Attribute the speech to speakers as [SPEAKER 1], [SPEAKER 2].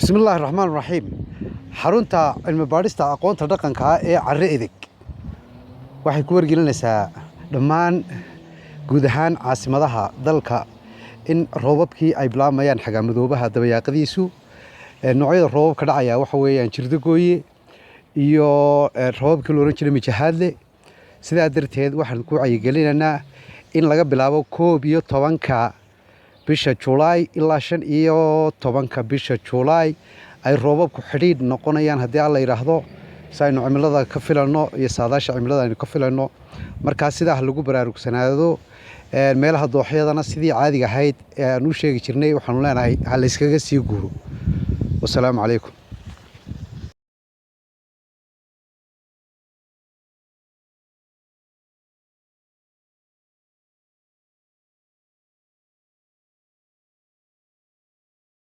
[SPEAKER 1] بسم الله الرحمن الرحيم. xarunta cilmi baadhista aqoonta dhaqanka ee carre edeg waxay ku wargelinaysaa dhammaan guud ahaan caasimadaha dalka in roobabkii ay bilaabayaan xagaamadoobaha dabayaaqadiisu noocyada roobabka dhacaya waxa weeyaan jirdagooye iyo roobabkii loo oran jiray mijahaadle sidaa darteed waxaan ku wacyigelinaynaa in laga bilaabo 11 bisha July ilaa 15 bisha July ay roobabku xidhiidh noqonayaan haddii alla yiraahdo saynu cimilada ka filano iyo saadaasha cimilada aynu ka filano marka sidaa lagu baraarugsanaado meelaha dooxyadana sidii caadiga ahayd aan u sheegi jirnay waxaan leenahay hal iskaga sii guuro. Wassalaamu calaykum.